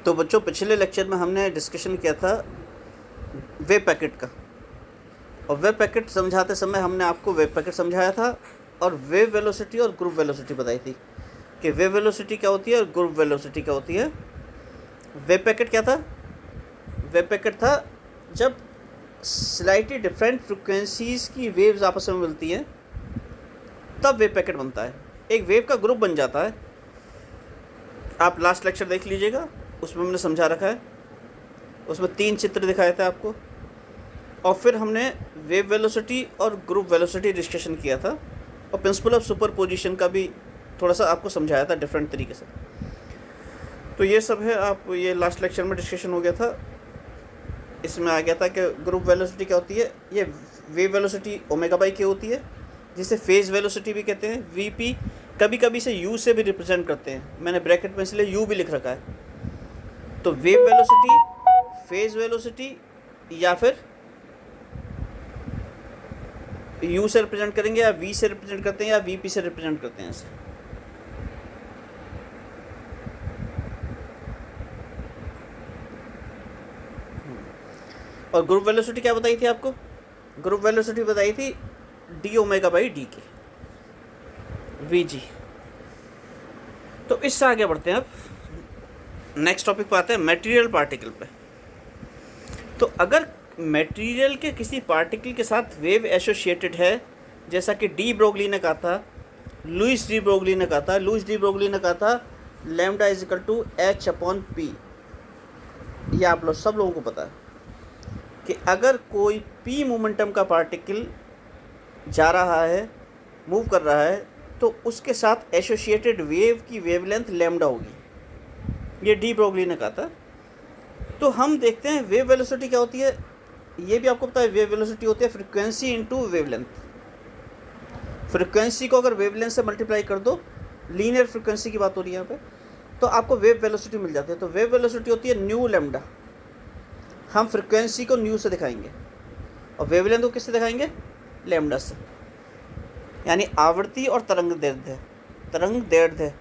तो बच्चों, पिछले लेक्चर में हमने डिस्कशन किया था वेव पैकेट का, और वेव पैकेट समझाते समय हमने आपको वेव पैकेट समझाया था और वेव वेलोसिटी और ग्रुप वेलोसिटी बताई थी कि वेव वेलोसिटी क्या होती है और ग्रुप वेलोसिटी क्या होती है। वेव पैकेट क्या था? वेव पैकेट था जब स्लाइटली डिफरेंट फ्रिक्वेंसीज़ की वेव्स आपस में मिलती हैं, तब वेव पैकेट बनता है। एक वेव का ग्रुप बन जाता है। आप लास्ट लेक्चर देख लीजिएगा, उसमें हमने समझा रखा है। उसमें 3 चित्र दिखाए थे आपको, और फिर हमने वेव वेलोसिटी और ग्रुप वेलोसिटी डिस्कशन किया था, और प्रिंसिपल ऑफ सुपरपोजिशन का भी थोड़ा सा आपको समझाया था डिफरेंट तरीके से। तो ये सब है, आप ये लास्ट लेक्चर में डिस्कशन हो गया था। इसमें आ गया था कि ग्रुप वेलोसिटी क्या होती है। ये वेव वेलोसिटी ओमेगा बाई के होती है, जिसे फेज़ वेलोसिटी भी कहते हैं, वीपी। कभी कभी से यू से भी रिप्रेजेंट करते हैं, मैंने ब्रैकेट में इसलिए यू भी लिख रखा है। तो वेव वेलोसिटी, फेज़ वेलोसिटी, या फिर यू से रिप्रेजेंट करेंगे, या वी से रिप्रेजेंट करते हैं, या वीपी से रिप्रेजेंट करते हैं ऐसे। और ग्रुप वेलोसिटी क्या बताई थी आपको? ग्रुप वेलोसिटी बताई थी डी ओमेगा बाई डी के, वी जी। तो इससे आगे बढ़ते हैं। अब नेक्स्ट टॉपिक पे आते हैं, मटेरियल पार्टिकल पे। तो अगर मटेरियल के किसी पार्टिकल के साथ वेव एसोसिएटेड है, जैसा कि डी ब्रोगली ने कहा था, लुइस डी ब्रोगली ने कहा था, lambda is equal to H upon P. ये आप लोग सब लोगों को पता है कि अगर कोई पी मोमेंटम का पार्टिकल जा रहा है, मूव कर रहा है, तो उसके साथ एसोसिएटेड वेव की वेवलेंथ लैम्डा होगी। ये डी ब्रोगली ने कहा था। तो हम देखते हैं वेव वेलोसिटी क्या होती है। ये भी आपको पता है, वेव वेलोसिटी होती है फ्रिक्वेंसी इनटू वेवलेंथ। फ्रिक्वेंसी को अगर वेवलेंथ से मल्टीप्लाई कर दो, लीनियर फ्रिक्वेंसी की बात हो रही है यहाँ पे, तो आपको वेव वेलोसिटी मिल जाती है। तो वेव वेलोसिटी होती है न्यू लैम्डा। हम फ्रिक्वेंसी को न्यू से दिखाएंगे और वेवलेंथ को किससे दिखाएंगे? लैम्डा से। यानी आवृत्ति और तरंग दैर्ध्य,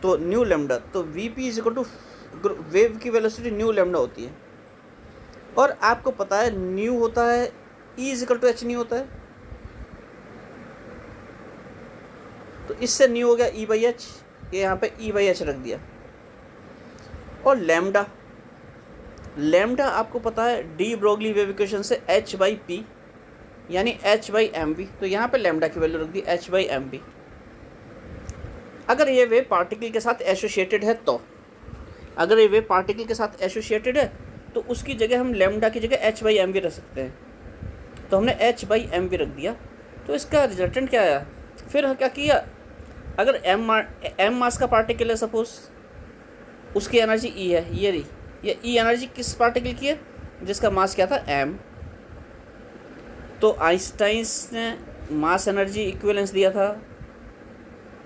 तो न्यू लैम्डा। तो V P is equal to wave की वेलोसिटी न्यू लैम्डा होती है। और आपको पता है न्यू होता है E is equal to H nu होता है। तो इससे न्यू हो गया ई बाई एच, ये यहाँ पे ई बाई एच रख दिया। और लैम्डा आपको पता है डी ब्रोगली वेव इक्वेशन से एच बाई पी, यानी एच बाई एम वी। तो यहाँ पे लैम्डा की वैल्यू रख दी एच बाई एम वी। अगर ये वेव पार्टिकल के साथ एसोसिएटेड है, तो अगर ये वेव पार्टिकल के साथ एसोसिएटेड है तो उसकी जगह हम लैम्डा की जगह एच बाई एम वी रख सकते हैं। तो हमने एच बाई एम वी रख दिया। तो इसका रिजल्टेंट क्या आया? फिर क्या किया, अगर एम मास का पार्टिकल है सपोज, उसकी एनर्जी ई है, ये रही। ये ई एनर्जी किस पार्टिकल की है? जिसका मास क्या था? एम। तो आइंस्टाइंस ने मास एनर्जी इक्विवेलेंस दिया था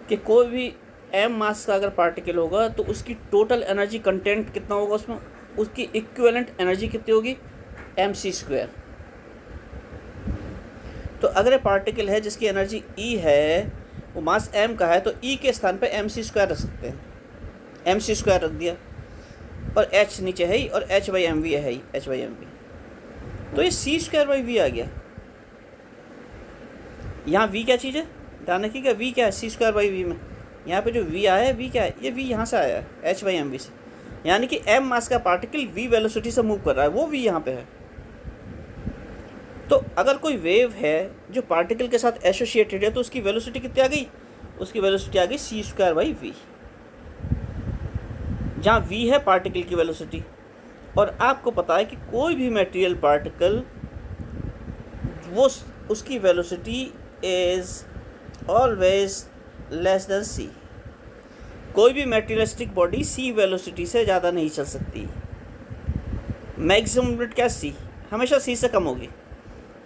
कि कोई भी एम मास का अगर पार्टिकल होगा तो उसकी टोटल एनर्जी कंटेंट कितना होगा उसमें, उसकी इक्विवेलेंट एनर्जी कितनी होगी? M C square. तो अगर ये पार्टिकल है जिसकी एनर्जी ई है, वो मास एम का है, तो ई के स्थान पे एम सी स्क्वायर रख सकते हैं। एम सी स्क्वायर रख दिया, और एच नीचे है ही, और एच बाई एम वी है ही, एच बाई एम वी। तो ये सी स्क्वायर बाई वी आ गया। यहाँ वी क्या चीज़ है? ध्यान रखिएगा, वी क्या है सी स्क्वायर बाई वी में। यहाँ पे जो वी आया है, वी क्या है? ये वी यहाँ से आया है, एच बाई एम वी से। यानी कि एम मास का पार्टिकल वी वेलोसिटी से मूव कर रहा है, वो वी यहाँ पे है। तो अगर कोई वेव है जो पार्टिकल के साथ एसोसिएटेड है, तो उसकी वेलोसिटी कितनी आ गई? उसकी वेलोसिटी आ गई सी स्क्वायर बाई वी, जहाँ वी है पार्टिकल की वेलोसिटी। और आपको पता है कि कोई भी मटेरियल पार्टिकल, वो उसकी velocity is always less than C. कोई भी मटेरियलिस्टिक बॉडी सी वेलोसिटी से ज़्यादा नहीं चल सकती। मैक्सिमम लिमिट क्या? सी, हमेशा सी से कम होगी।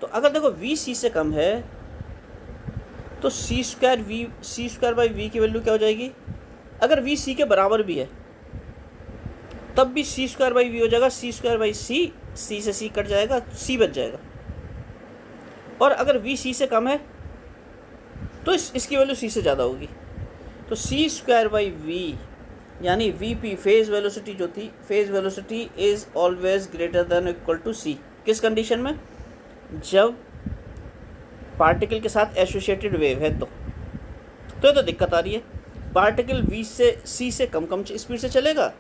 तो अगर देखो वी सी से कम है, तो सी स्क्वायर बाई वी की वैल्यू क्या हो जाएगी? अगर वी सी के बराबर भी है तब भी सी स्क्वायर बाई वी हो जाएगा। सी स्क्वायर बाई सी, सी से सी कट जाएगा, सी बच जाएगा। और अगर वी सी से कम है तो इसकी वैल्यू सी से ज़्यादा होगी। तो सी स्क्वायर बाई वी यानी वी पी फेज वेलोसिटी जो थी, phase velocity is always greater than equal to C. किस कंडीशन में? जब पार्टिकल के साथ एसोसिएटेड वेव है तो दिक्कत आ रही है। पार्टिकल वी से सी से कम स्पीड से चलेगा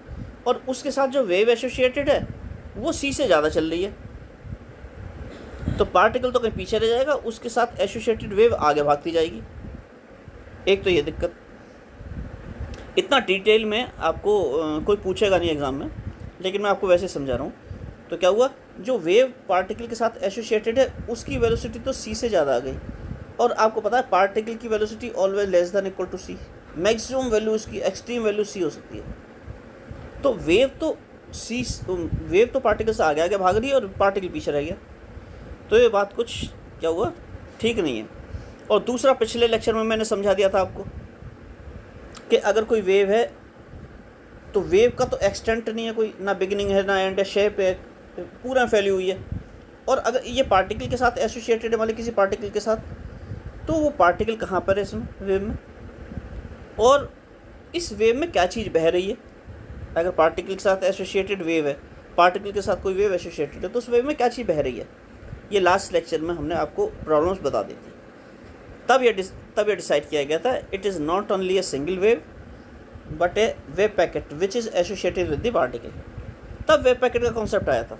और उसके साथ जो वेव एसोसिएटेड है वो सी से ज़्यादा चल रही है, तो पार्टिकल तो कहीं पीछे रह जाएगा, उसके साथ एसोसिएटेड वेव आगे भागती जाएगी। एक तो ये दिक्कत। इतना डिटेल में आपको कोई पूछेगा नहीं एग्ज़ाम में, लेकिन मैं आपको वैसे समझा रहा हूँ। तो क्या हुआ, जो वेव पार्टिकल के साथ एसोसिएटेड है उसकी वेलोसिटी तो सी से ज़्यादा आ गई, और आपको पता है पार्टिकल की velocity always less than equal to C. Maximum value उसकी, एक्सट्रीम वैल्यू सी हो सकती है। तो वेव तो पार्टिकल से आगे भाग रही है और पार्टिकल पीछे रह गया। तो ये बात कुछ क्या हुआ, ठीक नहीं है। और दूसरा, पिछले लेक्चर में मैंने समझा दिया था आपको कि अगर कोई वेव है तो वेव का तो एक्सटेंट नहीं है कोई, ना बिगिनिंग है ना एंड है, शेप है, पूरा फैली हुई है। और अगर ये पार्टिकल के साथ एसोसिएटेड है, मतलब किसी पार्टिकल के साथ, तो वो पार्टिकल कहाँ पर है इसमें वेव में, और इस वेव में क्या चीज़ बह रही है। अगर पार्टिकल के साथ एसोसिएटेड वेव है, पार्टिकल के साथ कोई वेव एसोसिएटेड है, तो उस वेव में क्या चीज़ बह रही है, ये लास्ट लेक्चर में हमने आपको प्रॉब्लम्स बता दी थी। तब ये डिसाइड किया गया था, it is not only a single wave but A wave packet which is associated with the particle. तब वेव पैकेट का कॉन्सेप्ट आया था।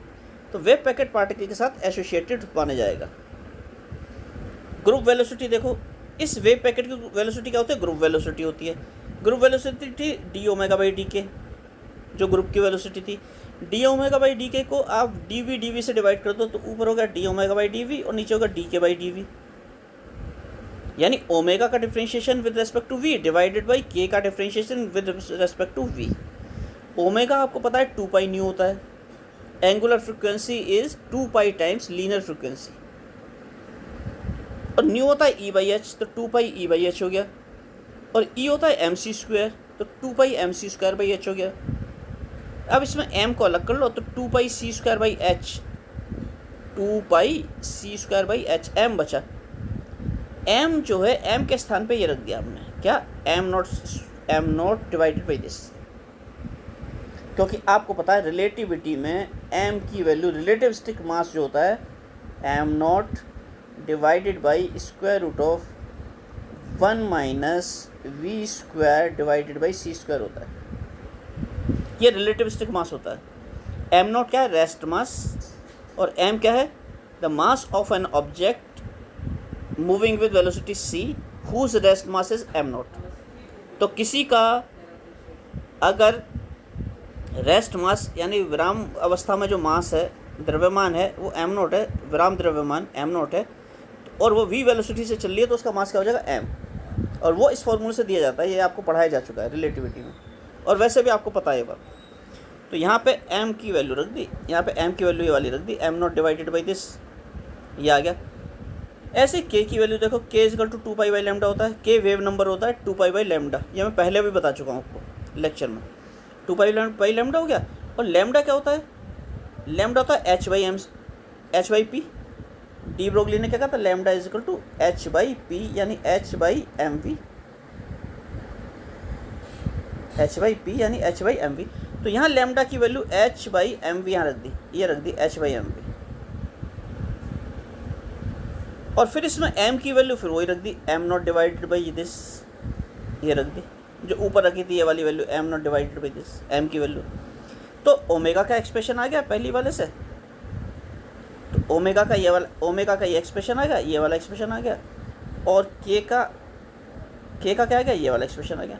तो वेव पैकेट पार्टिकल के साथ एसोसिएटेड माना जाएगा। ग्रुप वेलोसिटी देखो, इस वेव पैकेट की वेलोसिटी क्या होती है, ग्रुप वेलोसिटी होती है। ग्रुप वेलोसिटी थी डी ओमेगा बाई डी के, जो ग्रुप की वेलोसिटी थी। डी ओमेगा बाई डी के को आप डी वी से डिवाइड कर दो, तो ऊपर होगा D omega by D V और नीचे होगा D K by D V. यानी ओमेगा का differentiation with respect to V divided by K का differentiation with respect to V. Omega आपको पता है 2 पाई न्यू होता है। Angular frequency is 2 pi times linear frequency, और न्यू होता है ई बाई एच, तो 2 पाई ई बाई एच हो गया। और ई होता है एम सी स्क्वायर, तो 2 pi M C square by H हो गया। अब इसमें एम को अलग कर लो, तो 2 pi C square by H, 2 pi C square by H, M बचा। एम जो है, एम के स्थान पे ये रख दिया हमने, क्या, M not divided by this, क्योंकि आपको पता है रिलेटिविटी में एम की वैल्यू, रिलेटिविस्टिक मास जो होता है, M not divided by square root of 1 minus V square divided by C square होता है। ये रिलेटिविस्टिक मास होता है। एम नॉट क्या है, रेस्ट मास, और एम क्या है, the mass of an object moving with velocity c whose rest mass is M not. तो किसी का अगर रेस्ट मास यानी विराम अवस्था में जो मास है, द्रव्यमान है, वो एम नॉट है, विराम द्रव्यमान एम नॉट है, और वो v वेलोसिटी से चल रही है, तो उसका मास क्या हो जाएगा, m। और वो इस फॉर्मूले से दिया जाता है, ये आपको पढ़ाया जा चुका है रिलेटिविटी में, और वैसे भी आपको पता है ये बात। तो यहाँ पे m की वैल्यू रख दी, यहाँ पे m की वैल्यू ये वाली रख दी, M not divided by this, ये आ गया। ऐसे k की वैल्यू देखो, k equal to 2 pi by lambda होता है। k वेव नंबर होता है 2 पाई बाई लैम्डा, ये मैं पहले भी बता चुका हूँ आपको लेक्चर में। 2 पाई बाई लैम्डा हो गया। और लैम्डा क्या होता है, लैम्डा होता है h by P. De Broglie ने क्या कहा था, lambda is equal to h by P, यानी h by M V, h by P यानी h बाई एम वी। तो यहाँ लैम्डा की value h by M V यहाँ रख दी, ये रख दी h बाई एम वी। और फिर इसमें m की वैल्यू फिर वही रख दी, m not divided by this, ये रख दी, जो ऊपर रखी थी ये वाली value, m not divided by this, m की वैल्यू। तो ओमेगा का एक्सप्रेशन आ गया पहली वाले से, तो ओमेगा का ये वाला, ओमेगा का ये एक्सप्रेशन आ गया, ये वाला एक्सप्रेशन आ गया, और के का क्या आ गया, ये वाला एक्सप्रेशन आ गया।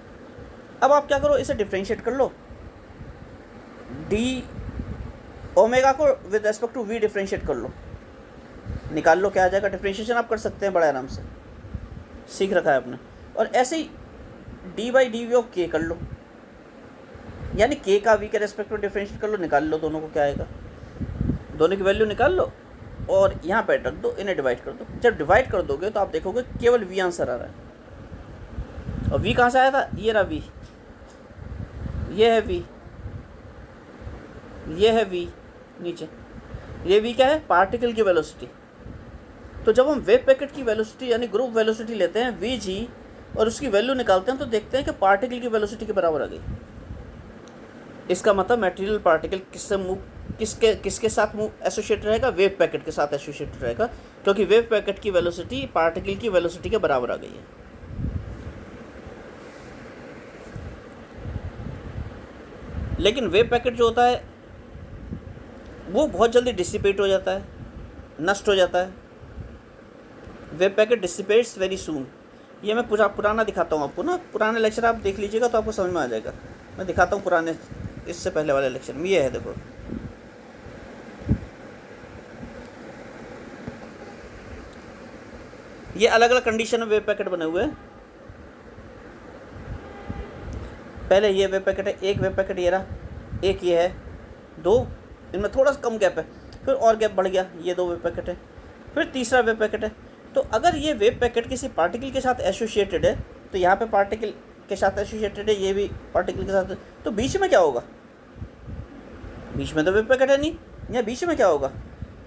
अब आप क्या करो, इसे डिफ्रेंशिएट कर लो, डी ओमेगा को with respect to V differentiate कर लो, निकाल लो क्या आ जाएगा। डिफ्रेंशिएशन आप कर सकते हैं बड़े आराम से, सीख रखा है आपने। और ऐसे ही D by D V of K कर लो, यानी के का वी के रेस्पेक्ट में डिफ्रेंशिएट कर लो, निकाल लो दोनों को क्या आएगा, दोनों की वैल्यू निकाल लो और यहाँ पे रख दो, इन्हें डिवाइड कर दो। जब डिवाइड कर दोगे तो आप देखोगे केवल वी आंसर आ रहा है। और वी कहाँ से आया था, ये रहा वी, ये है वी, ये है वी नीचे, ये वी क्या है, पार्टिकल की वेलोसिटी। तो जब हम वेव पैकेट की वेलोसिटी यानी ग्रुप वेलोसिटी लेते हैं वी जी और उसकी वैल्यू निकालते हैं, तो देखते हैं कि पार्टिकल की वेलोसिटी के बराबर आ गई। इसका मतलब मटेरियल पार्टिकल किससे मूव किसके साथ मूव एसोसिएटेड रहेगा, वेव पैकेट के साथ एसोसिएटेड रहेगा, क्योंकि वेव पैकेट की वेलोसिटी पार्टिकल की वेलोसिटी के बराबर आ गई है। लेकिन वेव पैकेट जो होता है वो बहुत जल्दी डिसिपेट हो जाता है, नष्ट हो जाता है। वेव पैकेट डिसिपेट्स वेरी सून। ये मैं पुराना दिखाता हूँ आपको ना, पुराने लेक्चर आप देख लीजिएगा तो आपको समझ में आ जाएगा। मैं दिखाता हूँ पुराने, इससे पहले वाले लेक्चर में ये है, देखो ये अलग अलग कंडीशन में वेव पैकेट बने हुए हैं। पहले ये वेव पैकेट है, एक वेव पैकेट ये रहा, एक ये है, दो, इनमें थोड़ा सा कम गैप है, फिर और गैप बढ़ गया, ये दो वेव पैकेट है, फिर तीसरा वेव पैकेट है। तो अगर ये वेव पैकेट किसी पार्टिकल के साथ एसोसिएटेड है, तो यहाँ पे पार्टिकल के साथ एसोसिएटेड है, ये भी पार्टिकल के साथ, तो बीच में क्या होगा? बीच में तो वेव पैकेट है नहीं, या बीच में क्या होगा?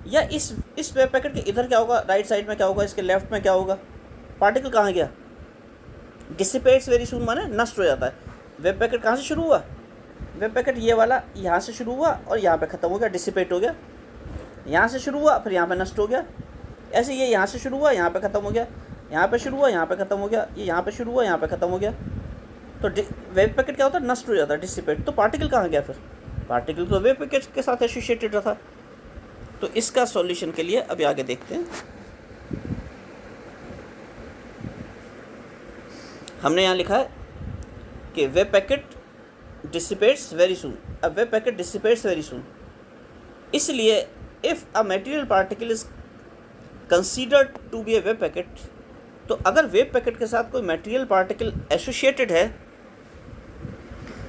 या इस वेव पैकेट के इधर क्या होगा, राइट साइड में क्या होगा, इसके लेफ्ट में क्या होगा? पार्टिकल कहाँ गया? डिसिपेट्स वेरी सून माने नष्ट हो जाता है। वेव पैकेट कहाँ से शुरू हुआ? वेव पैकेट ये वाला यहाँ से शुरू हुआ और यहाँ पे ख़त्म हो गया, डिसिपेट हो गया। यहाँ से शुरू हुआ, फिर यहाँ पे नष्ट हो गया। ऐसे ये यहाँ से शुरू हुआ, यहाँ पे ख़त्म हो गया, यहाँ पे शुरू हुआ, यहाँ पे ख़त्म हो गया, ये यहाँ पे शुरू हुआ, यहाँ पे ख़त्म हो गया। तो वेव पैकेट क्या होता है? नष्ट हो जाता है, डिसिपेट। तो पार्टिकल कहाँ गया फिर? पार्टिकल तो वेव पैकेट के साथ एसोसिएटेड था। तो इसका सॉल्यूशन के लिए अभी आगे देखते हैं। हमने यहाँ लिखा है कि wave packet dissipates very soon. अब wave packet dissipates very soon, इसलिए if a material particle is considered to be a wave packet, तो अगर वेव पैकेट के साथ कोई मटेरियल पार्टिकल एसोसिएटेड है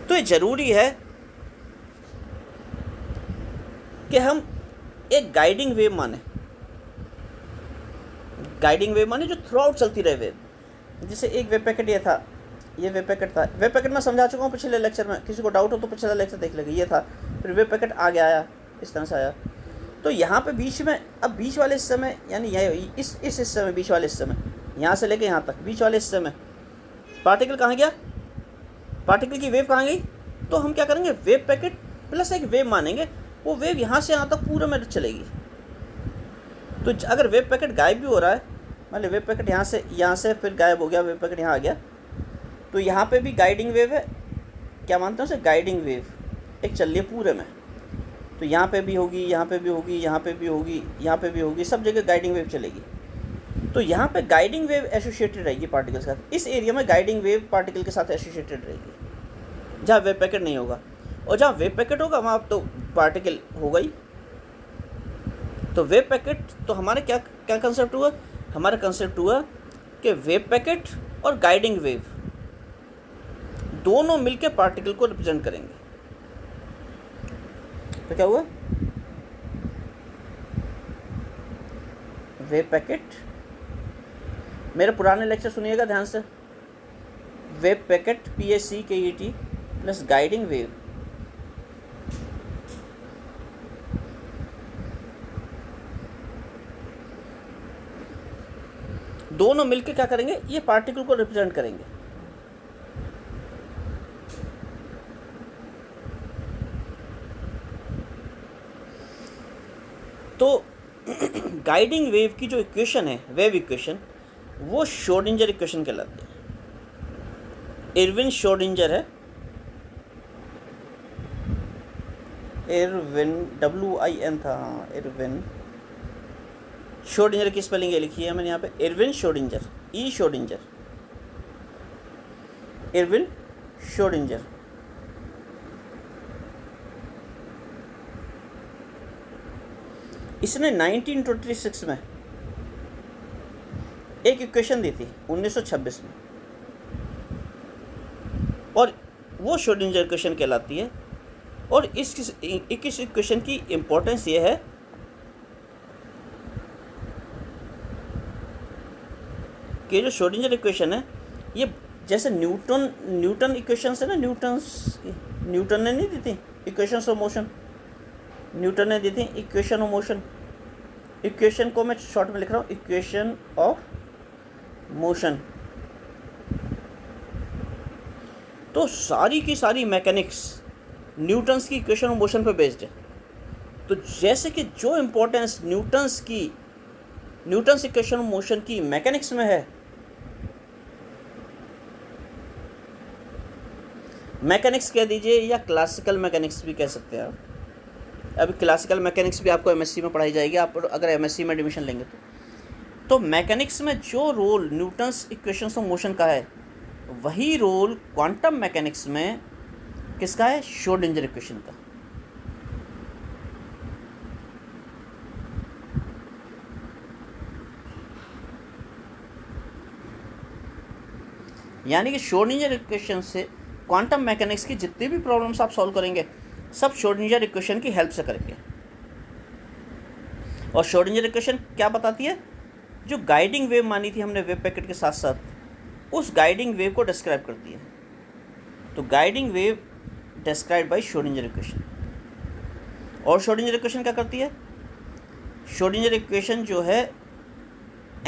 तो ये ज़रूरी है कि हम एक गाइडिंग वेव माने। गाइडिंग वेव माने जो थ्रू आउट चलती रहे वेव। जैसे एक वेव पैकेट ये था, ये वेव पैकेट था। वेव पैकेट मैं समझा चुका हूँ पिछले लेक्चर में, किसी को डाउट हो तो पिछला लेक्चर देख लेगा। ये था, फिर वेव पैकेट आगे आया, इस तरह से आया। तो यहाँ पे बीच में, अब बीच वाले हिस्से में, यानी इस हिस्से में, बीच वाले हिस्से में, यहाँ से लेके यहाँ तक बीच वाले हिस्से में पार्टिकल कहाँ गया? पार्टिकल की वेव कहाँ गई? तो हम क्या करेंगे? वेव पैकेट प्लस एक वेव मानेंगे। वो वेव यहाँ से यहाँ तक पूरे में चलेगी। तो अगर वेव पैकेट गायब भी हो रहा है, मान लो वेव पैकेट यहाँ से फिर गायब हो गया, वेव पैकेट यहाँ आ गया, तो यहाँ पे भी गाइडिंग वेव है। क्या मानते हैं उसे? गाइडिंग वेव एक चल रही है पूरे में। तो यहाँ पे भी होगी, यहाँ पे भी होगी, यहाँ पे भी होगी, यहाँ पे भी होगी, सब जगह गाइडिंग वेव चलेगी। तो यहाँ पे गाइडिंग वेव एसोसिएटेड रहेगी पार्टिकल के साथ। इस एरिया में गाइडिंग वेव पार्टिकल के साथ एसोसिएटेड रहेगी। जहाँ वेव पैकेट नहीं होगा, और जहाँ वेव पैकेट होगा वहाँ तो पार्टिकल होगा ही। तो वेव पैकेट, तो हमारे क्या क्या कंसेप्ट हुआ? हमारा कंसेप्ट हुआ कि वेव पैकेट और गाइडिंग वेव दोनों मिलकर पार्टिकल को रिप्रेजेंट करेंगे। तो क्या हुआ? वेव पैकेट, मेरे पुराने लेक्चर सुनिएगा ध्यान से। Wave packet PACKET plus guiding wave, दोनों मिलकर क्या करेंगे? ये पार्टिकल को रिप्रेजेंट करेंगे। तो गाइडिंग वेव की जो इक्वेशन है, वेव इक्वेशन, वो श्रोडिंगर इक्वेशन कहलाती है। इरविन श्रोडिंगर है, इरविन WIN था, हाँ इरविन श्रोडिंगर की स्पेलिंग ये लिखी है मैंने यहाँ पे, इरविन श्रोडिंगर, ई श्रोडिंगर, इरविन श्रोडिंगर। इसने 1926 में एक इक्वेशन दी थी 1926 में, और वो श्रोडिंगर इक्वेशन कहलाती है। और इस इक्वेशन की इम्पोर्टेंस ये है कि जो श्रोडिंगर इक्वेशन है, ये जैसे न्यूटन इक्वेशन है ना, न्यूटन ने नहीं दी थी इक्वेशंस ऑफ मोशन, न्यूटन ने दी थी इक्वेशन ऑफ मोशन। इक्वेशन को मैं शॉर्ट में लिख रहा हूँ, इक्वेशन ऑफ मोशन। तो सारी की सारी मैकेनिक्स न्यूटन्स की इक्वेशन ऑफ मोशन पे बेस्ड है। तो जैसे कि जो importance Newton's equation of motion की मैकेनिक्स में है, मैकेनिक्स कह दीजिए या क्लासिकल मैकेनिक्स भी कह सकते हैं आप। अभी क्लासिकल मैकेनिक्स भी आपको एमएससी में पढ़ाई जाएगी, आप अगर एमएससी में एडमिशन लेंगे तो मैकेनिक्स में जो role Newton's equations of motion का है, वही रोल क्वांटम मैकेनिक्स में किसका है? श्रोडिंगर इक्वेशन का। यानी कि श्रोडिंगर इक्वेशन से क्वांटम मैकेनिक्स की जितनी भी प्रॉब्लम्स आप सॉल्व करेंगे, सब श्रोडिंगर इक्वेशन की हेल्प से करेंगे। और श्रोडिंगर इक्वेशन क्या बताती है? जो गाइडिंग वेव मानी थी हमने वेव पैकेट के साथ साथ, उस गाइडिंग वेव को डिस्क्राइब करती है। तो guiding wave describe by Schrodinger equation. और श्रोडिंगर इक्वेशन क्या करती है? श्रोडिंगर इक्वेशन जो है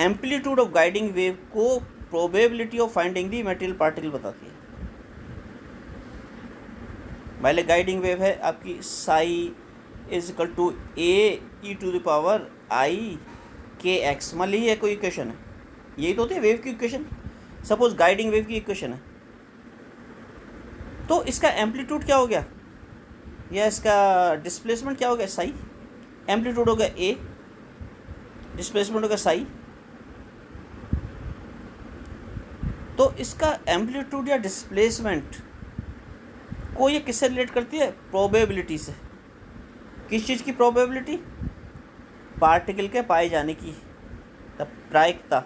एम्पलीट्यूड ऑफ गाइडिंग वेव को probability of finding the material particle बताती है। पहले गाइडिंग वेव है आपकी psi is equal to A E to the power I K X. मान लीजिए कोई इक्वेशन है, यही तो होती है वेव की इक्वेशन। सपोज गाइडिंग वेव की इक्वेशन है, तो इसका एम्पलीट्यूड क्या हो गया या इसका डिस्प्लेसमेंट क्या हो गया? साई। एम्पलीट्यूड हो गया ए, डिस्प्लेसमेंट हो गया साई। तो इसका एम्पलीट्यूड या डिस्प्लेसमेंट को ये किससे रिलेट करती है? प्रोबेबिलिटी से। किस चीज़ की प्रोबेबिलिटी? पार्टिकल के पाए जाने की प्रायिकता।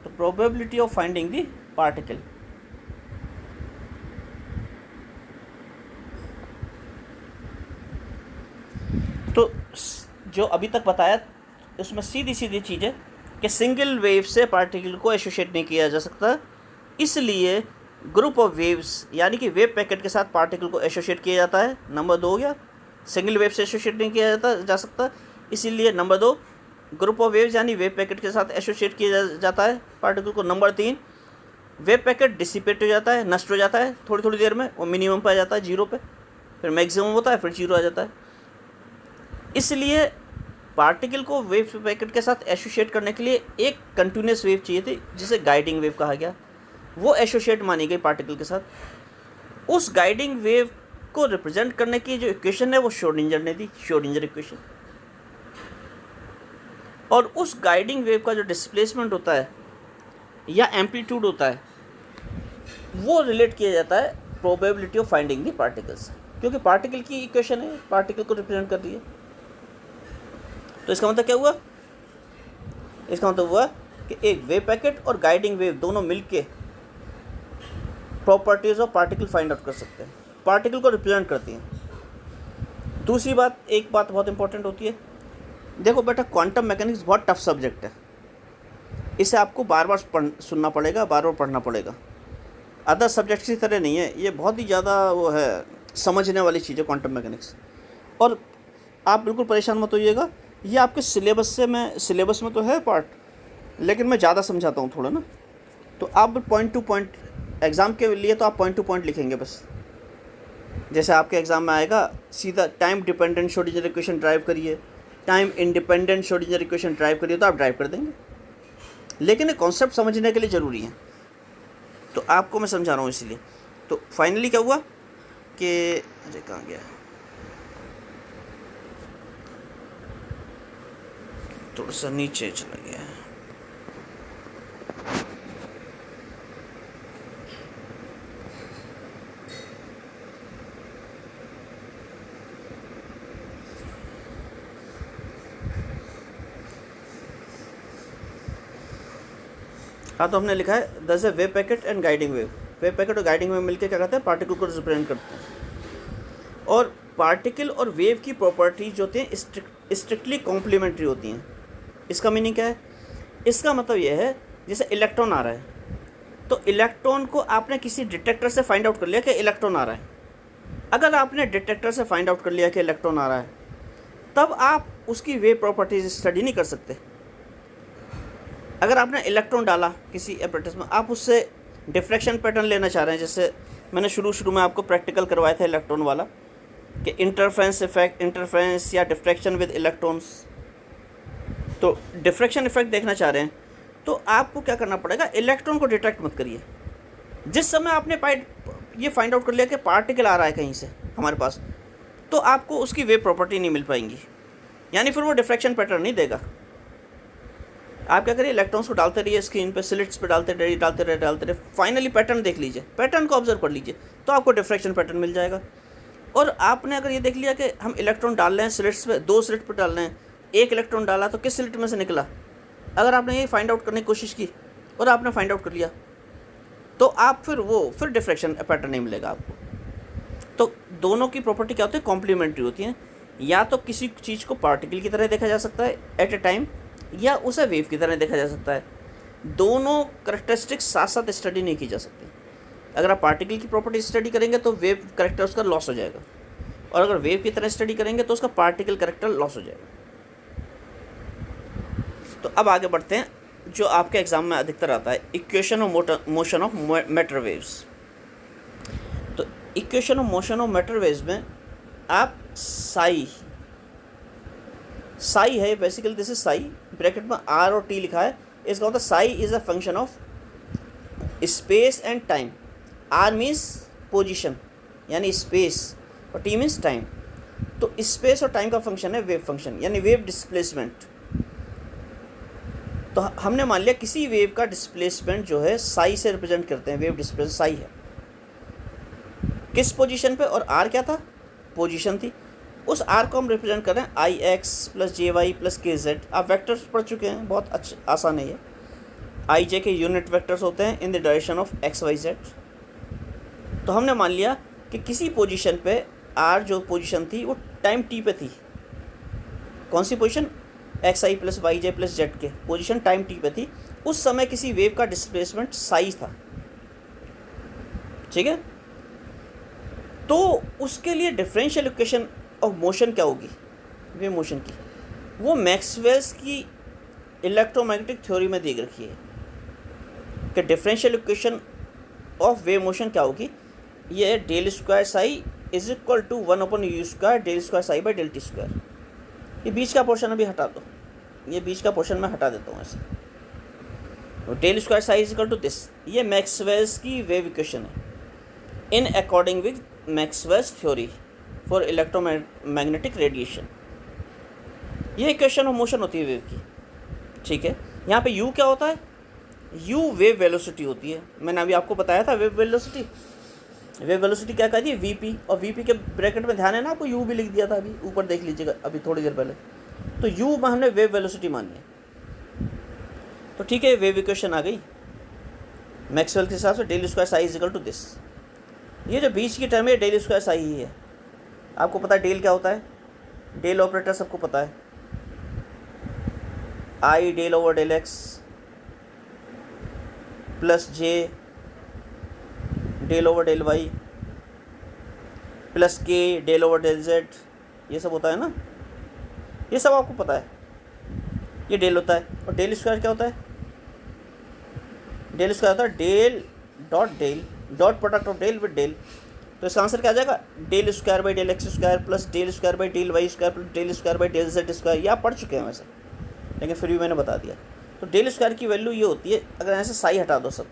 तो probability of finding the particle. तो जो अभी तक बताया उसमें सीधी सीधी चीज़ है कि सिंगल वेव से पार्टिकल को एसोसिएट नहीं किया जा सकता, इसलिए ग्रुप ऑफ वेव्स यानी कि वेव पैकेट के साथ पार्टिकल को एसोसिएट किया जाता है। नंबर 2 हो गया, सिंगल वेव से एसोसिएट नहीं किया जा सकता, इसीलिए नंबर 2 ग्रुप ऑफ वेव्स यानी वेव पैकेट के साथ एसोसिएट किया जाता है पार्टिकल को। नंबर 3 वेव पैकेट डिसिपेट हो जाता है, नष्ट हो जाता है थोड़ी थोड़ी देर में, और मिनिमम पे आ जाता है 0 पे, फिर मैक्सिमम होता है, फिर 0 आ जाता है। इसलिए पार्टिकल को वेव पैकेट के साथ एसोसिएट करने के लिए एक कंटिन्यूस वेव चाहिए थी, जिसे गाइडिंग वेव कहा गया। वो एसोसिएट मानी गई पार्टिकल के साथ। उस गाइडिंग वेव को रिप्रेजेंट करने की जो इक्वेशन है वो श्रोडिंगर ने दी, श्रोडिंगर इक्वेशन। और उस गाइडिंग वेव का जो डिस्प्लेसमेंट होता है या एम्पलीट्यूड होता है, वो रिलेट किया जाता है probability of finding the particles, क्योंकि पार्टिकल की इक्वेशन है, पार्टिकल को रिप्रेजेंट कर रही है। तो इसका मतलब क्या हुआ? इसका मतलब हुआ कि एक वेव पैकेट और गाइडिंग वेव दोनों मिलके properties of particle find out कर सकते हैं, पार्टिकल को रिप्रेजेंट करती हैं। दूसरी बात, एक बात बहुत इंपॉर्टेंट होती है, देखो बेटा क्वांटम मैकेनिक्स बहुत टफ सब्जेक्ट है, इसे आपको बार बार सुनना पड़ेगा, बार बार पढ़ना पड़ेगा। अदर सब्जेक्ट्स की तरह नहीं है, ये बहुत ही ज़्यादा वो है समझने वाली चीज़ है क्वांटम मैकेनिक्स। और आप बिल्कुल परेशान मत होइएगा, ये आपके सिलेबस में तो है पार्ट, लेकिन मैं ज़्यादा समझाता हूँ थोड़ा ना, तो आप पॉइंट टू पॉइंट एग्ज़ाम के लिए तो आप पॉइंट टू पॉइंट लिखेंगे बस। जैसे आपके एग्ज़ाम में आएगा सीधा time dependent Schrodinger equation drive करिए, time independent Schrodinger equation drive करिए, तो आप ड्राइव कर देंगे। लेकिन ये कॉन्सेप्ट समझने के लिए ज़रूरी है, तो आपको मैं समझा रहा हूँ इसीलिए। तो फाइनली क्या हुआ कि अरे कहाँ गया, थोड़ा सा नीचे चला गया है। हाँ, तो हमने लिखा है this a wave packet and guiding wave. Wave packet और गाइडिंग वेव मिलकर क्या करते हैं? पार्टिकल को रिप्रेजेंट करते हैं। और पार्टिकल और वेव की प्रॉपर्टीज जो होती हैं स्ट्रिक्टली कॉम्प्लीमेंट्री होती हैं। इसका मीनिंग क्या है? इसका मतलब यह है जैसे इलेक्ट्रॉन आ रहा है, तो इलेक्ट्रॉन को आपने किसी डिटेक्टर से फाइंड आउट कर लिया कि इलेक्ट्रॉन आ रहा है। अगर आपने डिटेक्टर से फाइंड आउट कर लिया कि इलेक्ट्रॉन आ रहा है, तब आप उसकी वेव प्रॉपर्टीज स्टडी नहीं कर सकते। अगर आपने इलेक्ट्रॉन डाला किसी एपरेटस में, आप उससे डिफ्रैक्शन पैटर्न लेना चाह रहे हैं, जैसे मैंने शुरू में आपको प्रैक्टिकल करवाया था इलेक्ट्रॉन वाला, कि इंटरफेरेंस इफेक्ट, इंटरफेरेंस या डिफ्रैक्शन विद इलेक्ट्रॉन्स। तो डिफ्रैक्शन इफेक्ट देखना चाह रहे हैं तो आपको क्या करना पड़ेगा, इलेक्ट्रॉन को डिटेक्ट मत करिए। जिस समय आपने ये फाइंड आउट कर लिया कि पार्टिकल आ रहा है कहीं से हमारे पास, तो आपको उसकी वेव प्रॉपर्टी नहीं मिल पाएंगी, यानी फिर वो डिफ्रैक्शन पैटर्न नहीं देगा। आप क्या करिए, इलेक्ट्रॉन्स को डालते रहिए स्क्रीन पे, स्लिट्स पे डालते रहे, फाइनली पैटर्न देख लीजिए, पैटर्न को ऑब्जर्व कर लीजिए, तो आपको डिफ्रैक्शन पैटर्न मिल जाएगा। और आपने अगर ये देख लिया कि हम इलेक्ट्रॉन डाल रहे हैं स्लिट्स पे, 2 स्लिट पे डाल रहे हैं, एक इलेक्ट्रॉन डाला तो किस स्लिट में से निकला, अगर आपने ये फाइंड आउट करने की कोशिश की और आपने फाइंड आउट कर लिया, तो आप फिर डिफ्रैक्शन पैटर्न नहीं मिलेगा आपको। तो दोनों की प्रॉपर्टी क्या होती है, कॉम्प्लीमेंट्री होती है। या तो किसी चीज़ को पार्टिकल की तरह देखा जा सकता है एट ए टाइम, या उसे वेव की तरह देखा जा सकता है। दोनों करेक्टरिस्टिक्स साथ साथ स्टडी नहीं की जा सकती। अगर आप पार्टिकल की प्रॉपर्टी स्टडी करेंगे तो वेव करेक्टर उसका लॉस हो जाएगा, और अगर वेव की तरह स्टडी करेंगे तो उसका पार्टिकल करेक्टर लॉस हो जाएगा। तो अब आगे बढ़ते हैं, जो आपके एग्जाम में अधिकतर आता है, equation of motion of matter waves. तो equation of motion of matter waves में आप साई है, basically this is psi, bracket में आर और टी लिखा है, इसका मतलब psi is a function of space and time. R means position यानी स्पेस, और टी मीन्स टाइम। तो स्पेस और टाइम का फंक्शन है वेव फंक्शन, यानी वेव डिस्प्लेसमेंट। तो हमने मान लिया किसी वेव का डिस्प्लेसमेंट जो है साई से रिप्रेजेंट करते हैं, वेव डिस्प्लेसमेंट साई है किस पोजीशन पे, और आर क्या था, पोजीशन थी। उस आर को हम रिप्रेजेंट कर रहे हैं आई एक्स प्लस जे वाई प्लस के जेड। आप वेक्टर्स पढ़ चुके हैं, बहुत अच्छा आसान है ये। आई जे के यूनिट वेक्टर्स होते हैं in the direction of X Y Z. तो हमने मान लिया कि किसी पोजीशन पे आर जो पोजीशन थी वो टाइम टी पे थी। कौन सी पोजीशन, एक्स आई प्लस वाई जे प्लस जेड के पोजीशन टाइम टी पे थी। उस समय किसी वेव का डिस्प्लेसमेंट साई था, ठीक है। तो उसके लिए डिफरेंशियल इक्वेशन ऑफ मोशन क्या होगी, वेव मोशन की, वो मैक्सवेल्स की इलेक्ट्रोमैग्नेटिक थ्योरी में दी रखी है कि differential equation of wave motion क्या होगी। ये del square psi is equal to 1/u² del square psi by del T square. ये बीच का पोर्शन अभी हटा दो, ये बीच का पोर्शन मैं हटा देता हूँ ऐसे। तो del square psi is equal to this, ये मैक्सवेल्स की वेव इक्वेशन है in according with Maxwell's theory for electromagnetic radiation. ये इक्वेशन ऑफ मोशन होती है वेव की, ठीक है। यहाँ पे u क्या होता है, u वेव वेलोसिटी होती है। मैंने अभी आपको बताया था वेव वेलोसिटी क्या कहती है, vp, और vp के ब्रैकेट में ध्यान है ना आपको, u भी लिख दिया था, अभी ऊपर देख लीजिएगा अभी थोड़ी देर पहले। तो u में हमने वेव वेलोसिटी मानी है। तो ठीक है, वेव इक्वेशन आ गई मैक्सवेल के हिसाब से, del square psi is equal to this. ये जो बीच की टर्म है डेल स्क्वायर साई ही है। आपको पता है डेल क्या होता है, डेल ऑपरेटर सबको पता है, I del over del X plus J del over del Y plus K del over del Z, ये सब होता है ना, ये सब आपको पता है। ये डेल होता है, और डेल स्क्वायर क्या होता है, डेल स्क्वायर होता है del dot product of del with del. तो इसका आंसर क्या आ जाएगा, del square by del X square plus del square by del Y square plus del square by del Z square. ये आप पढ़ चुके हैं वैसे, लेकिन फिर भी मैंने बता दिया। तो डेल स्क्वायर की वैल्यू ये होती है, अगर ऐसे साई हटा दो सब,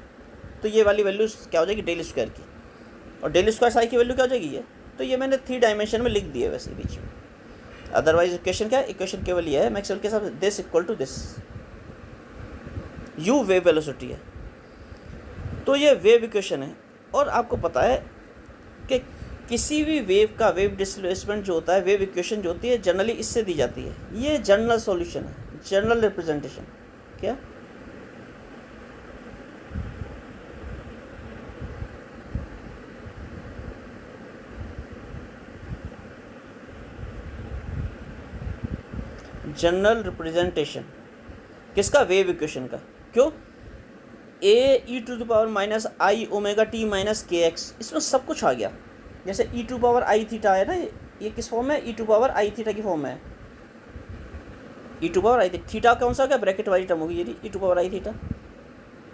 तो ये वाली वैल्यू क्या हो जाएगी डेल स्क्वायर की, और डेल स्क्वायर साई की वैल्यू क्या हो जाएगी ये। तो ये मैंने 3 डायमेंशन में लिख दिया वैसे बीच में। अदरवाइज इक्वेशन क्या है, इक्वेशन केवल ये है मैक्सवेल के हिसाब से, this equal to this, U wave velocity है। तो ये वेव इक्वेशन है। और आपको पता है कि किसी भी वेव का वेव डिस्प्लेसमेंट जो होता है, वेव इक्वेशन जो होती है जनरली इससे दी जाती है। ये जनरल सॉल्यूशन है, जनरल रिप्रेजेंटेशन। क्या जनरल रिप्रेजेंटेशन किसका, वेव इक्वेशन का। क्यों, a e⁻⁻i ω t - kx, इसमें सब कुछ आ गया। जैसे e⁻i θ है ना, ये किस फॉर्म में, e⁻i θ की फॉर्म में है। e⁻i थीटा कौन सा हो गया, ब्रैकेट वाली टर्म होगी ये e⁻i θ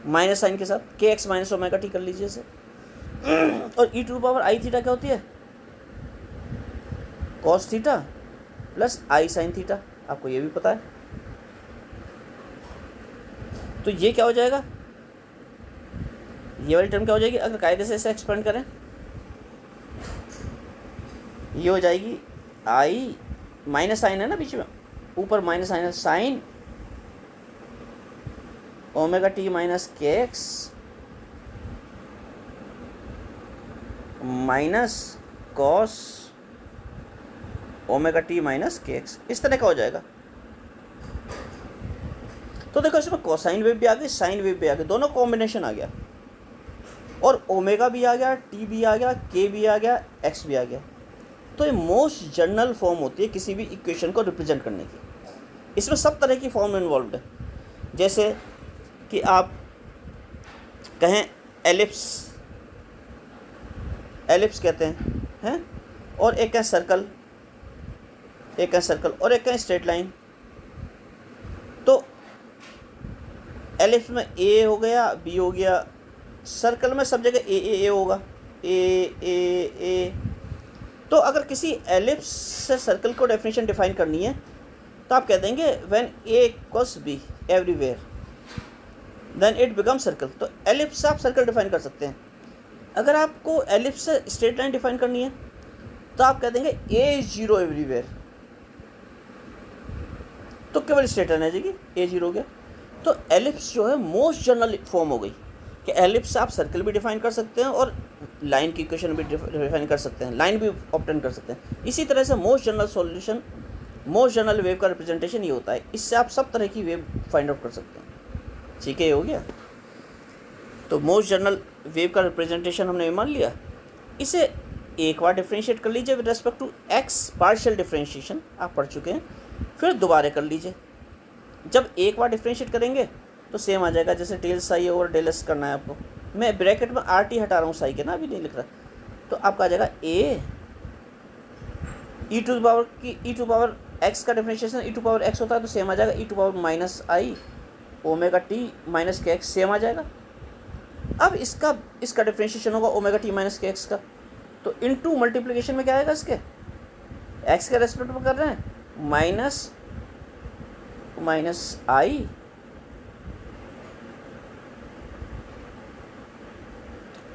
माइनस साइन के साथ, kx - ω t कर लीजिए इसे। और e⁻i θ क्या होती है, कॉस थीटा प्लस आई साइन थीटा, आपको ये भी पता है। तो ये क्या हो जाएगा, ये वाली टर्म क्या हो जाएगी, अगर कायदे से इसे एक्सपेंड करें, ये हो जाएगी आई माइनस साइन है ना बीच में, ऊपर माइनस साइन है, sine omega T minus K x minus cos omega T minus K x, इस तरह का हो जाएगा। तो देखो इसमें कोसाइन वेव भी आ गई, साइन वेव भी आ गई, दोनों कॉम्बिनेशन आ गया, और ओमेगा भी आ गया, टी भी आ गया, के भी आ गया, एक्स भी आ गया। तो ये मोस्ट जनरल फॉर्म होती है किसी भी इक्वेशन को रिप्रेजेंट करने की। इसमें सब तरह की फॉर्म इन्वॉल्व है, जैसे कि आप कहें एलिप्स, एलिप्स कहते हैं, और एक है सर्कल, एक है सर्कल और एक है स्ट्रेट लाइन। तो एलिप्स में ए हो गया, बी हो गया, सर्कल में सब जगह ए होगा, ए। तो अगर किसी एलिप्स से सर्कल को डेफिनेशन डिफाइन करनी है तो आप कह देंगे when A equals B everywhere then it become circle. तो एलिप्स से आप सर्कल डिफाइन कर सकते हैं। अगर आपको एलिप्स से स्ट्रेट लाइन डिफाइन करनी है तो आप कह देंगे ए इज जीरो एवरीवेयर, तो केवल स्ट्रेट लाइन आ जाएगी, ए जीरो हो गया। तो एलिप्स जो है मोस्ट जनरल फॉर्म हो गई कि एलिप्स से आप सर्कल भी डिफाइन कर सकते हैं और लाइन की इक्वेशन भी डिफाइन कर सकते हैं, लाइन भी ऑब्टेन कर सकते हैं। इसी तरह से most general solution, most general wave का रिप्रेजेंटेशन ये होता है, इससे आप सब तरह की वेव फाइंड आउट कर सकते हैं। ठीक है, ये हो गया। तो मोस्ट जनरल वेव का रिप्रेजेंटेशन हमने मान लिया। इसे एक बार डिफ्रेंशिएट कर लीजिए with respect to X, partial differentiation आप पढ़ चुके हैं, फिर दोबारा कर लीजिए। जब एक बार डिफ्रेंशिएट करेंगे तो सेम आ जाएगा, जैसे डेल साई और डेल एस करना है आपको। मैं ब्रैकेट में आर टी हटा रहा हूँ, साई के ना अभी नहीं लिख रहा। तो आपका आ जाएगा ए ई टू पावर की, ई टू पावर एक्स का differentiation E to power X होता है, तो सेम आ जाएगा E to power minus I omega T minus K X, same आ जाएगा। अब इसका डिफ्रेंशिएशन होगा omega T minus K X का, तो इनटू मल्टीप्लिकेशन में क्या आएगा, इसके एक्स के रेस्पेक्ट में कर रहे हैं, minus I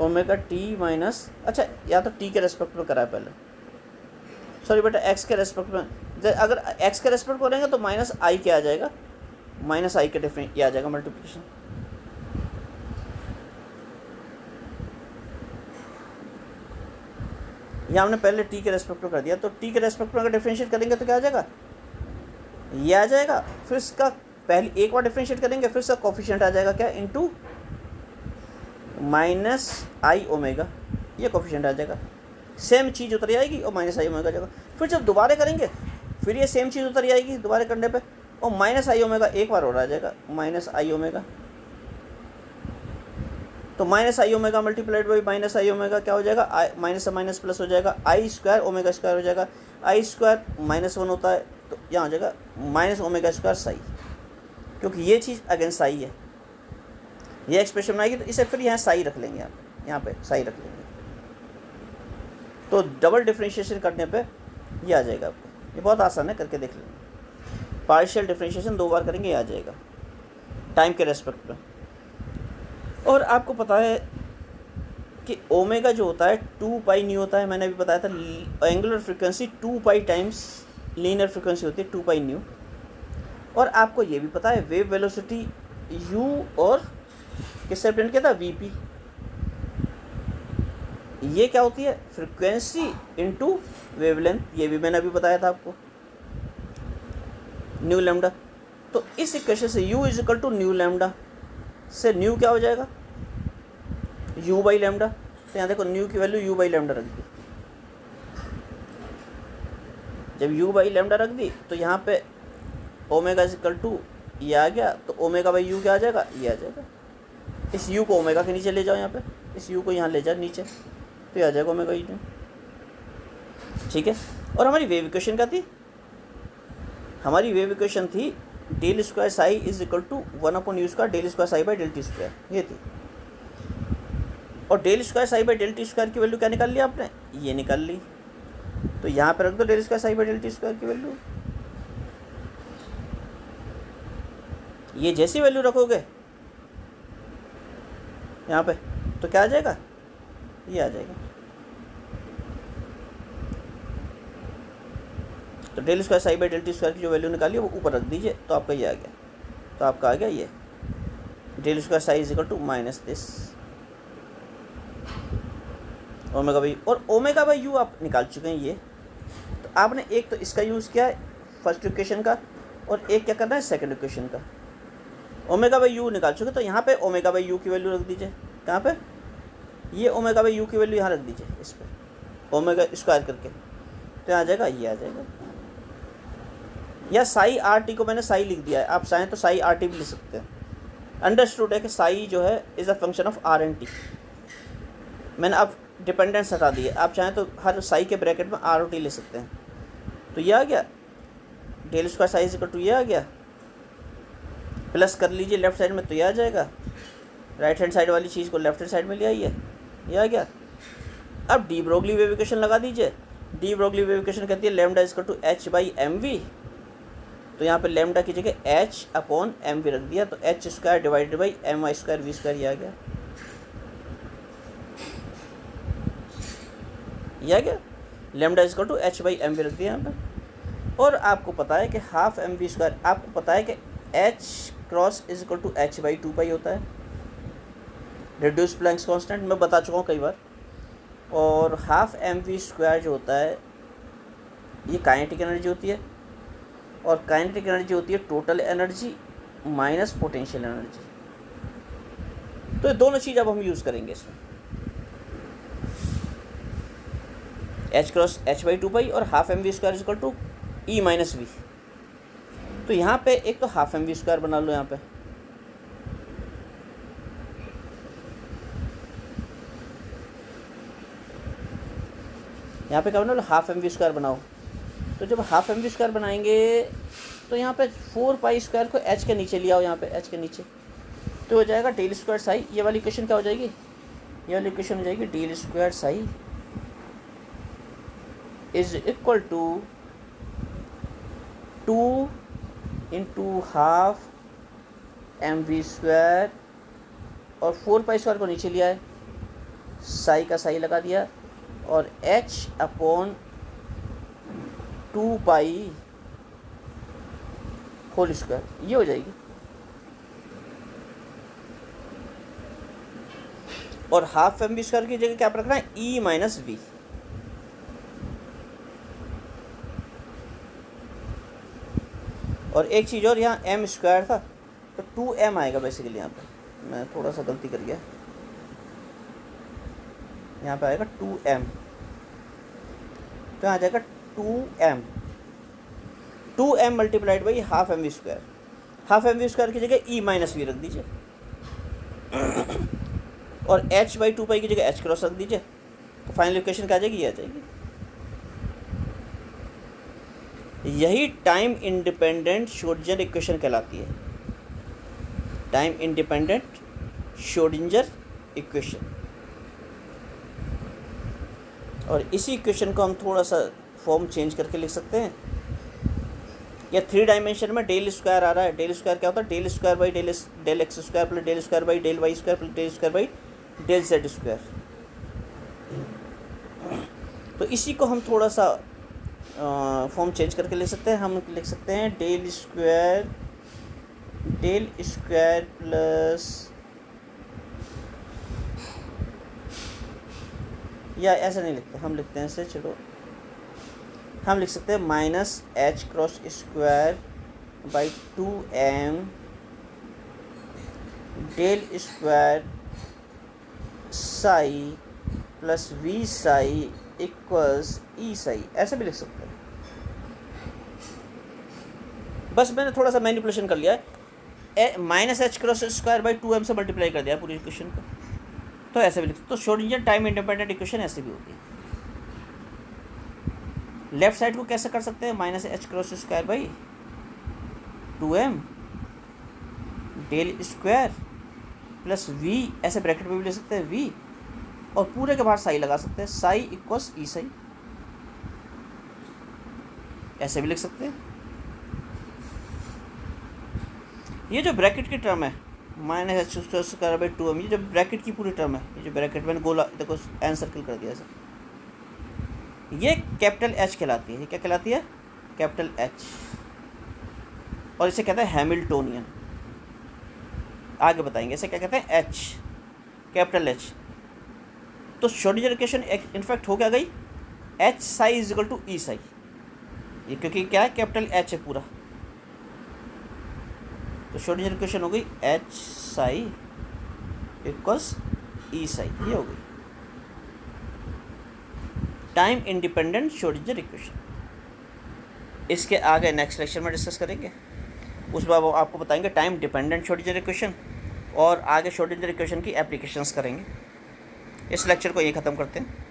omega T minus, अच्छा या तो टी के रेस्पेक्ट में करा है पहले, सॉरी बेटा एक्स के रेस्पेक्ट में। अगर एक्स के रेस्पेक्ट में करेंगे तो माइनस आई क्या आ जाएगा, माइनस आई के डिफरेंट ये आ जाएगा मल्टीप्लिकेशन। यहाँ हमने पहले टी के रेस्पेक्ट में कर दिया, तो टी के रेस्पेक्ट में अगर डिफरेंशिएट करेंगे तो क्या आ जाएगा, ये आ जाएगा। फिर इसका पहले एक बार डिफरेंशिएट करेंगे, फिर इसका कोफिशिएंट आ जाएगा क्या, इनटू माइनस आई ओमेगा, ये कोफिशिएंट आ जाएगा। सेम चीज़ उतर जाएगी और माइनस आई ओमेगा आ जाएगा। फिर जब दोबारा करेंगे फिर ये सेम चीज़ उतर जाएगी दोबारा करने पे, और माइनस आई ओमेगा एक बार और आ जाएगा, माइनस आई ओमेगा। तो minus I omega multiplied by minus I omega क्या हो जाएगा, माइनस से माइनस प्लस हो जाएगा, आई स्क्वायर ओमेगा स्क्वायर हो जाएगा। आई स्क्वायर माइनस वन होता है, तो यहाँ हो जाएगा माइनस ओमेगा स्क्वायर साई, क्योंकि ये चीज़ अगेंस्ट साई है, ये एक्सप्रेशन में आएगी। तो इसे फिर यहाँ साई रख लेंगे, यहाँ पे साई रख लेंगे, तो डबल डिफरेंशिएशन करने पे ये आ जाएगा आपको। ये बहुत आसान है, करके देख लेंगे। पार्शियल डिफरेंशिएशन दो बार करेंगे, ये आ जाएगा टाइम के रेस्पेक्ट में। और आपको पता है कि ओमेगा जो होता है 2 पाई न्यू होता है, मैंने अभी बताया था। Angular frequency 2 pi times linear frequency होती है 2 पाई न्यू। और आपको ये भी पता है वेव वेलोसिटी u और किससे रिप्रेजेंट किया था, वीपी। ये क्या होती है, फ्रीक्वेंसी इनटू वेवलेंथ, ये भी मैंने अभी बताया था आपको, न्यू लैम्डा। तो इस इक्वेशन से u is equal to nu lambda से न्यू क्या हो जाएगा, u बाई लैम्डा। तो यहाँ देखो न्यू की वैल्यू u बाई लैम्डा रख दी। जब u बाई लैम्डा रख दी तो यहाँ पे ओमेगा इज इक्वल टू ये आ गया, तो ओमेगा बाई u क्या आ जाएगा, ये आ जाएगा। इस u को ओमेगा के नीचे ले जाओ, यहाँ पे इस u को यहाँ ले जाओ नीचे, तो ये आ जाएगा ओमेगा u। ठीक है। और हमारी वेव इक्वेशन क्या थी, हमारी वेव इक्वेशन थी del square psi is equal to 1/u square del square psi by del T square, ये थी। और del square psi by del T square की वैल्यू क्या निकाल ली आपने, ये निकाल ली। तो यहाँ पे रख दो del square psi by del T square की वैल्यू। ये जैसी वैल्यू रखोगे यहाँ पे तो क्या आ जाएगा, ये आ जाएगा। तो del square psi by del T square की जो वैल्यू निकाली वो ऊपर रख दीजिए, तो आपका ये आ गया। तो आपका आ गया ये del square psi is equal to minus this omega by, और ओमेगा बाई यू आप निकाल चुके हैं ये। तो आपने एक तो इसका यूज़ किया है फर्स्ट इक्वेशन का, और एक क्या करना है सेकंड इक्वेशन का। ओमेगा बाई यू निकाल चुके, तो यहाँ पे ओमेगा बाई यू की वैल्यू रख दीजिए। कहाँ पे, ये ओमेगा बाई यू की वैल्यू यहाँ रख दीजिए, इस पर ओमेगा स्क्वायर करके, तो आ जाएगा, ये आ जाएगा। या साई आर टी को मैंने साई लिख दिया है, आप चाहें तो साई आर टी भी लिख सकते हैं। अंडरस्टूड है कि साई जो है is a function of R and T. मैंने अब डिपेंडेंस हटा दी है, आप चाहें तो हर साई के ब्रैकेट में आर ओ टी ले सकते हैं। तो ये आ गया del square psi equal to, ये आ गया, प्लस कर लीजिए लेफ्ट साइड में, तो ये आ जाएगा। राइट हैंड साइड वाली चीज़ को लेफ्ट हैंड साइड में ले आइए, ये आ गया। अब डी ब्रोगली वेव इक्वेशन लगा दीजिए। डी ब्रोगली वेव इक्वेशन कहती है lambda equal to H by M V. तो यहाँ पे लैम्डा की जगह एच अपॉन एम वी रख दिया, तो H square divided by M Y square V square, ये आ गया, ये आ गया। Lambda equal to H by M V रख दिया यहाँ पे। और आपको पता है कि हाफ एम वी स्क्वायर, आपको पता है कि H cross is equal to H by two pi होता है, रिड्यूस प्लैंक्स कांस्टेंट, मैं बता चुका हूँ कई बार। और हाफ एम वी स्क्वायर जो होता है ये काइनेटिक एनर्जी होती है, और काइनेटिक एनर्जी होती है total energy minus potential energy. तो ये दोनों चीज़ अब हम यूज़ करेंगे इसमें, H cross H by two pi और half M V square equal to E minus V. तो यहाँ पे एक तो हाफ एम वी स्क्वायर बना लो, यहाँ पे क्या बना लो, हाफ एम वी स्क्वायर बनाओ। तो जब हाफ एम वी स्क्वायर बनाएंगे तो यहाँ पे 4 पाई स्क्वायर को एच के नीचे ले आओ, यहाँ पे एच के नीचे, तो हो जाएगा डेल स्क्वायर साई। ये वाली इक्वेशन क्या हो जाएगी, ये वाली इक्वेशन हो जाएगी del square psi is equal to 2 into half M V square, और 4 पाई स्क्वायर को नीचे लिया है, साई का साई लगा दिया, और एच अपॉन 2 पाई होल स्क्वायर, ये हो जाएगी। और हाफ एम वी स्क्वायर की जगह क्या रखना है, ई माइनस वी। और एक चीज़ और, यहाँ एम स्क्वायर था तो 2m आएगा बेसिकली। यहाँ पे मैं थोड़ा सा गलती कर गया, यहाँ पे आएगा 2m, तो यहाँ आ जाएगा 2m multiplied by half M V square. Half M V square की जगह ई माइनस वी रख दीजिए, और h बाई 2 पाई की जगह h क्रॉस रख दीजिए, तो फाइनल इक्वेशन क्या आ जाएगी, ये आ जाएगी। यही टाइम इंडिपेंडेंट श्रोडिंगर इक्वेशन कहलाती है, टाइम इंडिपेंडेंट श्रोडिंगर इक्वेशन। और इसी इक्वेशन को हम थोड़ा सा फॉर्म चेंज करके लिख सकते हैं। या 3 डायमेंशन में डेल स्क्वायर आ रहा है, डेल स्क्वायर क्या होता है, del square by del X square plus del square by del Y square plus del square by del Z square. तो इसी को हम थोड़ा सा फॉर्म चेंज करके लिख सकते हैं। हम लिख सकते हैं डेल स्क्वायर प्लस, या ऐसा नहीं लिखते, हम लिखते हैं ऐसे, चलो हम लिख सकते हैं minus H cross square by 2m del square psi plus V psi equals E psi, ऐसे भी लिख सकते हैं। बस मैंने थोड़ा सा मैनिपुलेशन कर लिया है, minus H cross square by 2m से मल्टीप्लाई कर दिया पूरी इक्वेशन को, तो ऐसे भी लिख सकते। तो श्रोडिंगर टाइम इंडिपेंडेंट इक्वेशन ऐसे भी होती है। लेफ्ट साइड को कैसे कर सकते हैं, minus H cross square by 2m del square plus V, ऐसे ब्रैकेट में भी ले सकते हैं वी, और पूरे के बाहर साई लगा सकते हैं, साई इक्वल्स ई साई। ऐसे भी लिख सकते हैं। ये जो ब्रैकेट की टर्म है -h²²/2m, ये जो ब्रैकेट की पूरी टर्म है, ये जो ब्रैकेट मैंने गोला देखो एन सर्किल कर दिया ऐसा, ये कैपिटल एच कहलाती है। ये क्या कहलाती है? Capital H. और इसे कहते हैं हैमिल्टोनियन। आगे बताएंगे इसे क्या कहते हैं। H, capital H. तो श्रोडिंगर इक्वेशन इनफैक्ट हो क्या गई, H psi is equal to E psi. ये क्योंकि क्या है, कैपिटल एच है पूरा, तो श्रोडिंगर इक्वेशन हो गई H Sai equals E psi. ये हो गई टाइम इंडिपेंडेंट श्रोडिंगर इक्वेशन। इसके आगे नेक्स्ट लेक्चर में डिस्कस करेंगे, उस बार वो आपको बताएंगे टाइम डिपेंडेंट श्रोडिंगर इक्वेशन, और आगे श्रोडिंगर इक्वेशन की एप्लीकेशंस करेंगे। इस लेक्चर को ये ख़त्म करते हैं।